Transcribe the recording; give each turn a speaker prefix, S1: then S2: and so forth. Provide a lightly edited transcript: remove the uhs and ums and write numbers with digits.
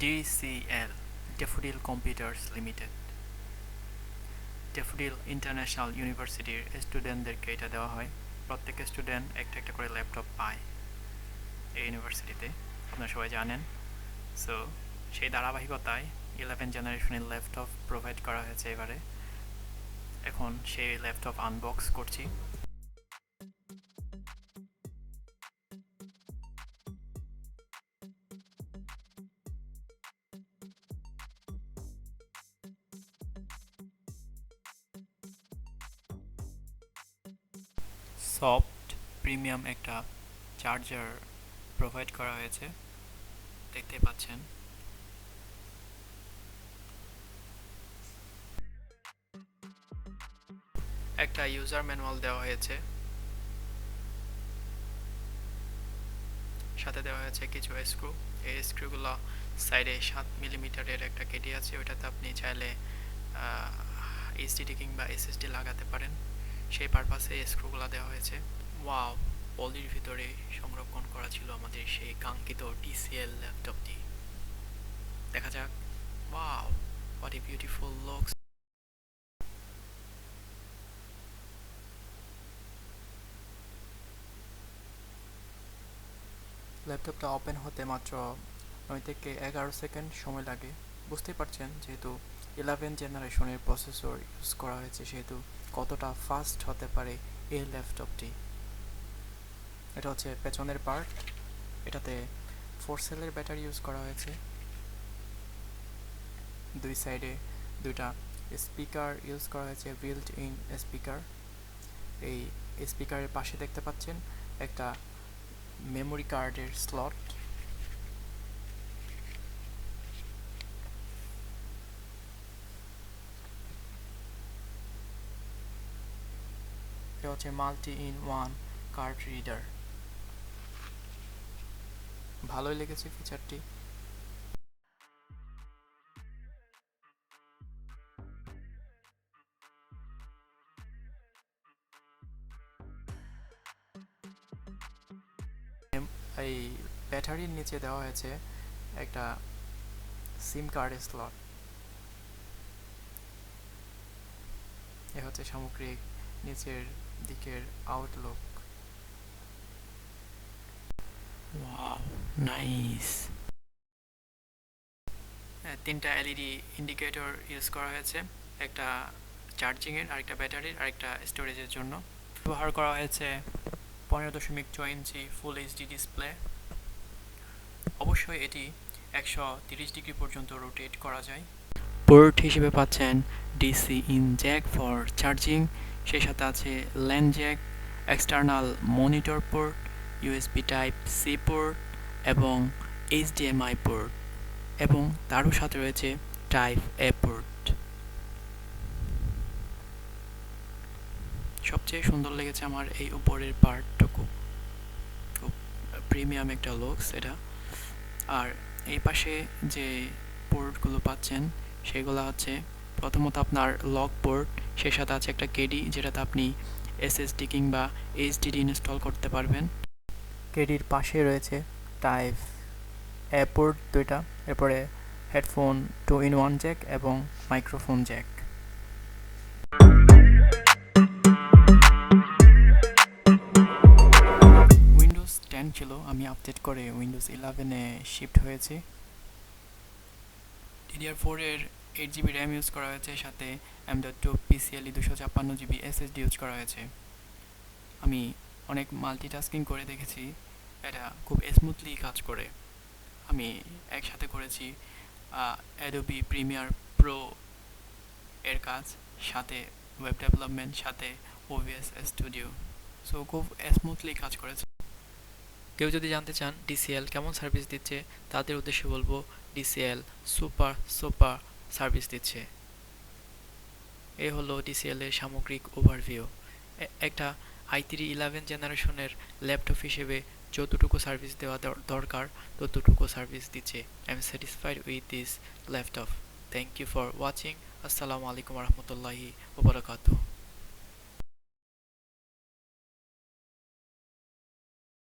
S1: DCL daffodil computers limited daffodil international ইউনিভার্সিটির স্টুডেন্টদেরকে এটা দেওয়া হয়। প্রত্যেক স্টুডেন্ট একটা একটা করে ল্যাপটপ পায় এই ইউনিভার্সিটিতে, আপনারা সবাই জানেন। সো সেই ধারাবাহিকতায় 11 জেনারেশনের ল্যাপটপ প্রোভাইড করা হয়েছে এবারে। এখন সেই ল্যাপটপ আনবক্স করছি। সফট প্রিমিয়াম একটা চার্জার প্রোভাইড করা হয়েছে, দেখতে পাচ্ছেন। একটা ইউজার ম্যানুয়াল দেওয়া হয়েছে, সাথে দেওয়া হয়েছে কিছু স্ক্রু। এই স্ক্রুগুলো সাইডে 7 মিলিমিটারের একটা কেটে আছে, ওইটাতে আপনি চাইলে এইচডিডি কিংবা এসএসডি লাগাতে পারেন, সেই পারপাসে এই স্ক্রুগুলো দেওয়া হয়েছে। ওয়াও, পলির ভিতরে সংরক্ষণ করা ছিল আমাদের সেই কাঙ্ক্ষিত TCL ল্যাপটপটি। দেখা যাক। Wow, what a beautiful looks. ল্যাপটপটা ওপেন হতে মাত্র 9 থেকে 11 সেকেন্ড সময় লাগে। বুঝতেই পারছেন, যেহেতু 11 জেনারেশনের প্রসেসর ইউজ করা হয়েছে, সেহেতু কতটা ফাস্ট হতে পারে এই ল্যাপটপটি। এটা হচ্ছে পেছনের পার্ট, এটাতে 4 সেলের ব্যাটারি ইউজ করা হয়েছে। দুই সাইডে দুইটা স্পিকার ইউজ করা হয়েছে, বিল্ট ইন স্পিকার। এই স্পিকারের পাশে দেখতে পাচ্ছেন একটা মেমোরি কার্ডের স্লট। এটা হচ্ছে multi in one card reader. ভালোই লেগেছে ফিচারটি। এই ব্যাটারির নিচে দেওয়া হয়েছে একটা সিম কার্ডের স্লট। এ হচ্ছে সামগ্রিক নিচের দিকের আউটলুক। Wow, nice. তিনটা এলইডি ইন্ডিকেটর ইউজ করা হয়েছে, একটা চার্জিংয়ের, আরেকটা ব্যাটারির, আরেকটা স্টোরেজের জন্য। ব্যবহার করা হয়েছে 15.6 ইঞ্চি ফুল এইচডি ডিসপ্লে। অবশ্যই এটি 130 ডিগ্রি পর্যন্ত রোটেট করা যায়। পোর্ট হিসেবে পাচ্ছেন DC in jack for charging, সেই সাথে আছে LAN jack, external monitor port, USB type C port এবং এইচডিএমআই পোর্ট, এবং তারও সাথে রয়েছে টাইপ এ পোর্ট। সবচেয়ে সুন্দর লেগেছে আমার এই উপরের পার্টটুকু, খুব প্রিমিয়াম একটা লুকস এটা। আর এই পাশে যে পোর্টগুলো পাচ্ছেন সেগুলো হচ্ছে প্রথমত আপনার লক পোর্ট, সেই সাথে আছে একটা কেডি, যেটাতে আপনি এসএসডি কিংবা এইচডিডি ইনস্টল করতে পারবেন। কেডির পাশে রয়েছে টাইপ এ পোর্ট দুইটা, এরপরে হেডফোন 2-in-1 জ্যাক এবং মাইক্রোফোন জ্যাক। উইন্ডোজ 10 ছিল, আমি আপডেট করে উইন্ডোজ 11-এ শিফট হয়েছি। DDR4 এর 8GB র্যাম ইউজ করা হয়েছে, সাথে M.2 PCIe 256GB SSD use করা হয়েছে। আমি অনেক মাল্টিটাস্কিং করে দেখেছি, এটা খুব স্মুথলি কাজ করে। আমি একসাথে করেছি অ্যাডোবি প্রিমিয়ার প্রো এর কাজ, সাথে ওয়েব ডেভেলপমেন্ট, সাথে OBS স্টুডিও। সো খুব স্মুথলি কাজ করেছে। কেউ যদি জানতে চান DCL কেমন সার্ভিস দিচ্ছে, তাদের উদ্দেশ্যে বলবো DCL সুপার সার্ভিস দিচ্ছে। এই হলো DCL এর সামগ্রিক ওভারভিউ। একটা i3 11 জেনারেশনের ল্যাপটপ হিসেবে যতটুকু সার্ভিস দেওয়া দরকার ততটুকু সার্ভিস দিচ্ছে। I am satisfied with this laptop. Thank you for watching. আসসালামু আলাইকুম রহমতুল্লাহি ওয়া বারাকাতুহু।